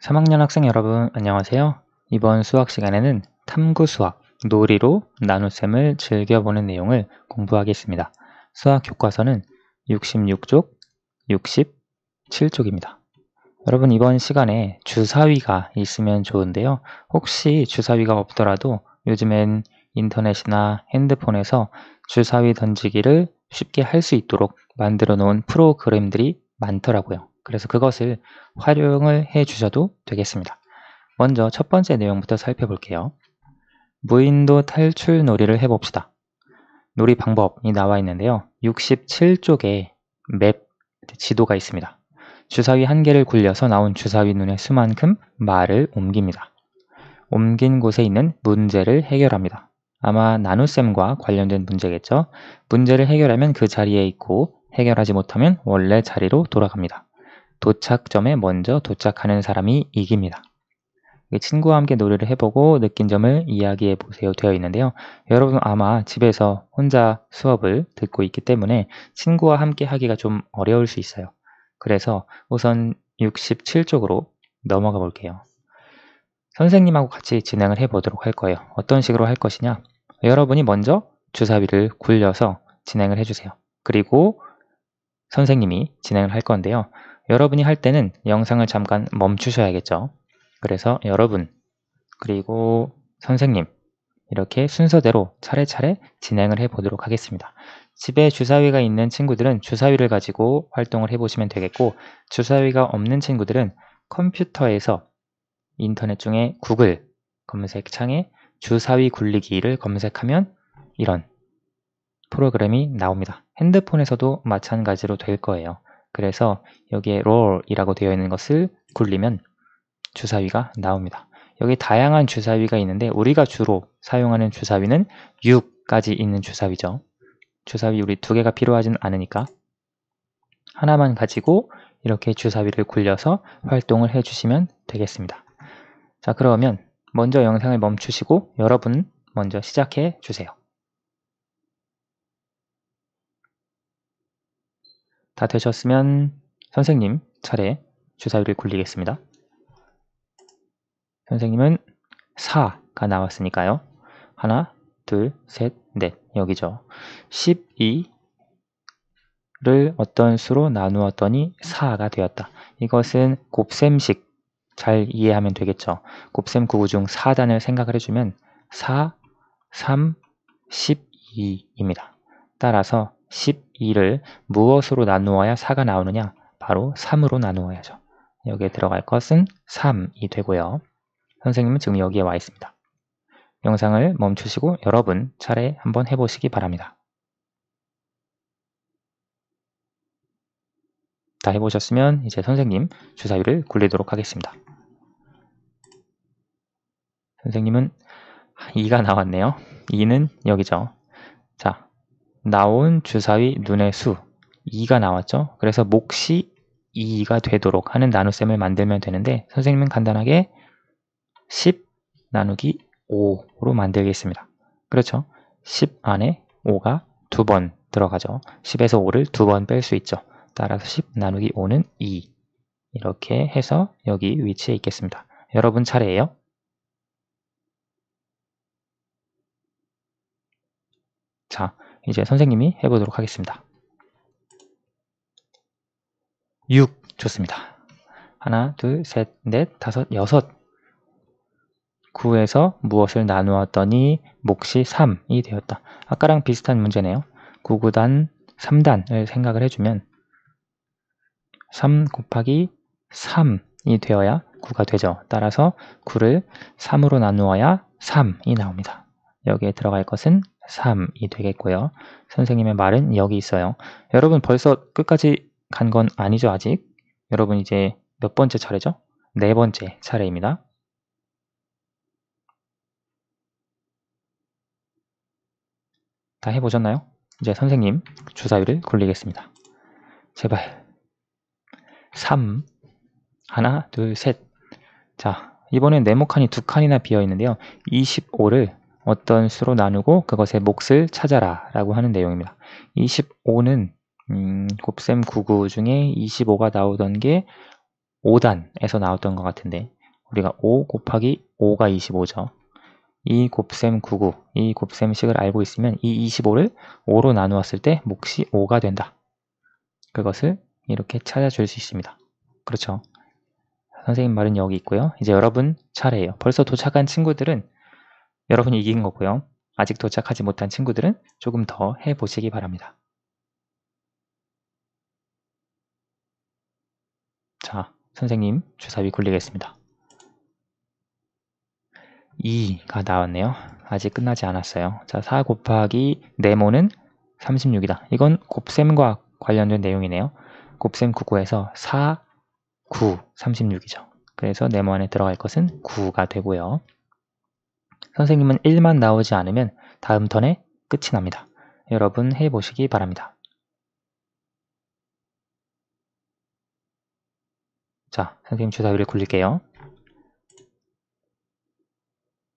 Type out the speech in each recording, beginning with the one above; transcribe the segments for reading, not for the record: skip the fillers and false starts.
3학년 학생 여러분 안녕하세요. 이번 수학 시간에는 탐구 수학, 놀이로 나눗셈을 즐겨보는 내용을 공부하겠습니다. 수학 교과서는 66쪽, 67쪽입니다. 여러분 이번 시간에 주사위가 있으면 좋은데요. 혹시 주사위가 없더라도 요즘엔 인터넷이나 핸드폰에서 주사위 던지기를 쉽게 할 수 있도록 만들어 놓은 프로그램들이 많더라고요. 그래서 그것을 활용을 해 주셔도 되겠습니다. 먼저 첫 번째 내용부터 살펴볼게요. 무인도 탈출 놀이를 해봅시다. 놀이 방법이 나와 있는데요. 67쪽에 맵 지도가 있습니다. 주사위 한 개를 굴려서 나온 주사위 눈의 수만큼 말을 옮깁니다. 옮긴 곳에 있는 문제를 해결합니다. 아마 나눗셈과 관련된 문제겠죠. 문제를 해결하면 그 자리에 있고 해결하지 못하면 원래 자리로 돌아갑니다. 도착점에 먼저 도착하는 사람이 이깁니다. 친구와 함께 놀이를 해보고 느낀 점을 이야기해 보세요 되어 있는데요. 여러분 아마 집에서 혼자 수업을 듣고 있기 때문에 친구와 함께 하기가 좀 어려울 수 있어요. 그래서 우선 67쪽으로 넘어가 볼게요. 선생님하고 같이 진행을 해 보도록 할 거예요. 어떤 식으로 할 것이냐? 여러분이 먼저 주사위를 굴려서 진행을 해주세요. 그리고 선생님이 진행을 할 건데요. 여러분이 할 때는 영상을 잠깐 멈추셔야겠죠. 그래서 여러분, 그리고 선생님 이렇게 순서대로 차례차례 진행을 해 보도록 하겠습니다. 집에 주사위가 있는 친구들은 주사위를 가지고 활동을 해보시면 되겠고 주사위가 없는 친구들은 컴퓨터에서 인터넷 중에 구글 검색창에 주사위 굴리기를 검색하면 이런 프로그램이 나옵니다. 핸드폰에서도 마찬가지로 될 거예요. 그래서 여기에 롤이라고 되어 있는 것을 굴리면 주사위가 나옵니다. 여기 다양한 주사위가 있는데 우리가 주로 사용하는 주사위는 6까지 있는 주사위죠. 주사위 우리 2개가 필요하진 않으니까 하나만 가지고 이렇게 주사위를 굴려서 활동을 해주시면 되겠습니다. 자, 그러면 먼저 영상을 멈추시고 여러분 먼저 시작해 주세요. 다 되셨으면 선생님 차례 주사위를 굴리겠습니다. 선생님은 4가 나왔으니까요. 하나, 둘, 셋, 넷 여기죠. 12를 어떤 수로 나누었더니 4가 되었다. 이것은 곱셈식 잘 이해하면 되겠죠. 곱셈 구구 중 4단을 생각을 해주면 4, 3, 12입니다. 따라서 12를 무엇으로 나누어야 4가 나오느냐? 바로 3으로 나누어야죠. 여기에 들어갈 것은 3이 되고요. 선생님은 지금 여기에 와 있습니다. 영상을 멈추시고 여러분 차례 한번 해보시기 바랍니다. 다 해보셨으면 이제 선생님 주사위를 굴리도록 하겠습니다. 선생님은 2가 나왔네요. 2는 여기죠. 자, 나온 주사위 눈의 수 2가 나왔죠. 그래서 몫이 2가 되도록 하는 나눗셈을 만들면 되는데 선생님은 간단하게 10 나누기 5로 만들겠습니다. 그렇죠. 10 안에 5가 2번 들어가죠. 10에서 5를 2번 뺄 수 있죠. 따라서 10 나누기 5는 2 이렇게 해서 여기 위치에 있겠습니다. 여러분 차례예요. 자, 이제 선생님이 해보도록 하겠습니다. 6 좋습니다. 하나, 둘, 셋, 넷, 다섯, 여섯 9에서 무엇을 나누었더니 몫이 3이 되었다. 아까랑 비슷한 문제네요. 9, 9단, 3단을 생각을 해주면 3 곱하기 3이 되어야 9가 되죠. 따라서 9를 3으로 나누어야 3이 나옵니다. 여기에 들어갈 것은 3이 되겠고요. 선생님의 말은 여기 있어요. 여러분 벌써 끝까지 간 건 아니죠 아직? 여러분 이제 몇 번째 차례죠? 4번째 차례입니다. 다 해보셨나요? 이제 선생님 주사위를 굴리겠습니다. 제발 3 하나 둘 셋. 자, 이번엔 네모칸이 2칸이나 비어있는데요. 25를 어떤 수로 나누고 그것의 몫을 찾아라 라고 하는 내용입니다. 25는 곱셈 99 중에 25가 나오던 게 5단에서 나왔던 것 같은데 우리가 5 곱하기 5가 25죠. 이 곱셈 99, 이 곱셈식을 알고 있으면 이 25를 5로 나누었을 때 몫이 5가 된다. 그것을 이렇게 찾아줄 수 있습니다. 그렇죠? 선생님 말은 여기 있고요. 이제 여러분 차례예요. 벌써 도착한 친구들은 여러분이 이긴 거고요. 아직 도착하지 못한 친구들은 조금 더 해보시기 바랍니다. 자, 선생님 주사위 굴리겠습니다. 2가 나왔네요. 아직 끝나지 않았어요. 자, 4 곱하기 네모는 36이다. 이건 곱셈과 관련된 내용이네요. 곱셈 99에서 4, 9, 36이죠. 그래서 네모 안에 들어갈 것은 9가 되고요. 선생님은 1만 나오지 않으면 다음 턴에 끝이 납니다. 여러분 해보시기 바랍니다. 자, 선생님 주사위를 굴릴게요.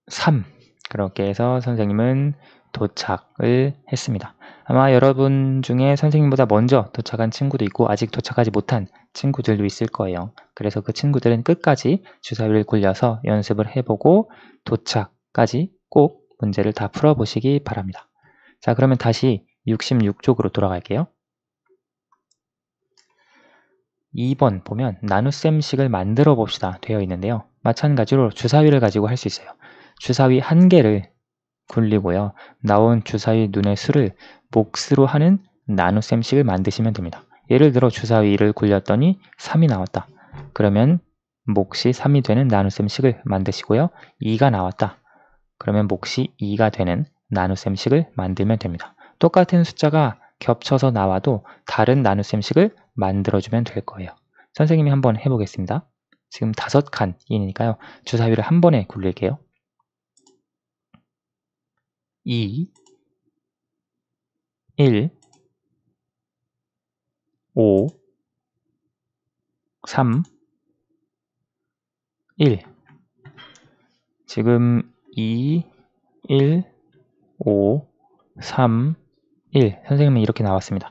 3. 그렇게 해서 선생님은 도착을 했습니다. 아마 여러분 중에 선생님보다 먼저 도착한 친구도 있고 아직 도착하지 못한 친구들도 있을 거예요. 그래서 그 친구들은 끝까지 주사위를 굴려서 연습을 해보고 도착까지 꼭 문제를 다 풀어보시기 바랍니다. 자, 그러면 다시 66쪽으로 돌아갈게요. 2번 보면 나눗셈식을 만들어 봅시다 되어 있는데요. 마찬가지로 주사위를 가지고 할 수 있어요. 주사위 한 개를 굴리고요. 나온 주사위 눈의 수를 몫으로 하는 나눗셈식을 만드시면 됩니다. 예를 들어 주사위를 굴렸더니 3이 나왔다. 그러면 몫이 3이 되는 나눗셈식을 만드시고요. 2가 나왔다. 그러면 몫이 2가 되는 나눗셈식을 만들면 됩니다. 똑같은 숫자가 겹쳐서 나와도 다른 나눗셈식을 만들어주면 될 거예요. 선생님이 한번 해보겠습니다. 지금 5칸이니까요. 주사위를 한 번에 굴릴게요. 2, 1, 5, 3, 1. 지금 2, 1, 5, 3, 1. 선생님은 이렇게 나왔습니다.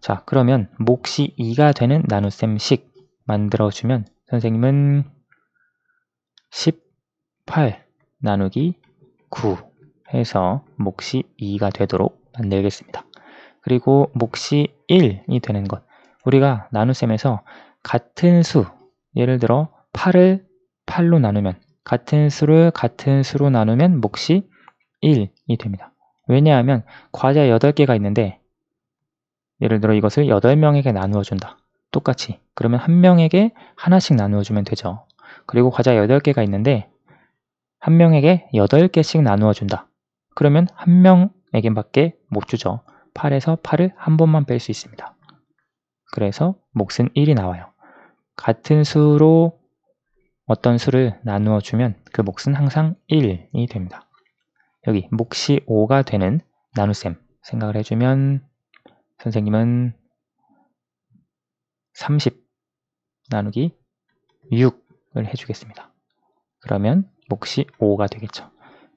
자, 그러면 몫이 2가 되는 나눗셈식 만들어주면 선생님은 18 나누기 9 해서 몫이 2가 되도록 만들겠습니다. 그리고 몫이 1이 되는 것. 우리가 나눗셈에서 같은 수, 예를 들어 8을 8로 나누면 같은 수를 같은 수로 나누면 몫이 1이 됩니다. 왜냐하면 과자 8개가 있는데 예를 들어 이것을 8명에게 나누어 준다. 똑같이. 그러면 한 명에게 하나씩 나누어 주면 되죠. 그리고 과자 8개가 있는데 한 명에게 8개씩 나누어 준다. 그러면 한 명에게밖에 못 주죠. 8에서 8을 한 번만 뺄 수 있습니다. 그래서 몫은 1이 나와요. 같은 수로 어떤 수를 나누어 주면 그 몫은 항상 1이 됩니다. 여기 몫이 5가 되는 나눗셈 생각을 해주면 선생님은 30 나누기 6을 해주겠습니다. 그러면 몫이 5가 되겠죠.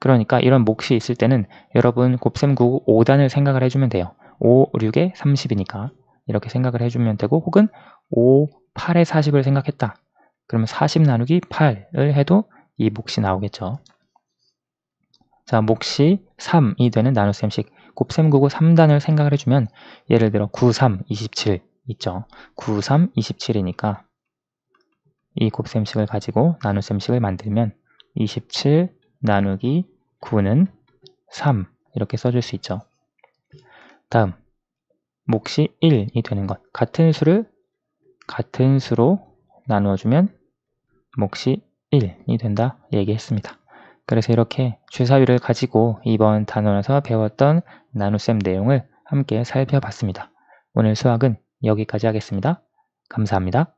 그러니까 이런 몫이 있을 때는 여러분 곱셈 9 5단을 생각을 해주면 돼요. 5, 6에 30이니까 이렇게 생각을 해주면 되고 혹은 5, 8에 40을 생각했다. 그러면 40 나누기 8을 해도 이 몫이 나오겠죠. 자, 몫이 3이 되는 나눗셈식 곱셈 9고 3단을 생각을 해주면 예를 들어 9, 3, 27 있죠. 9, 3, 27이니까 이 곱셈식을 가지고 나눗셈식을 만들면 27 나누기 9는 3 이렇게 써줄 수 있죠. 다음 몫이 1이 되는 것 같은 수를 같은 수로 나누어주면 몫이 1이 된다 얘기했습니다. 그래서 이렇게 주사위를 가지고 이번 단원에서 배웠던 나눗셈 내용을 함께 살펴봤습니다. 오늘 수학은 여기까지 하겠습니다. 감사합니다.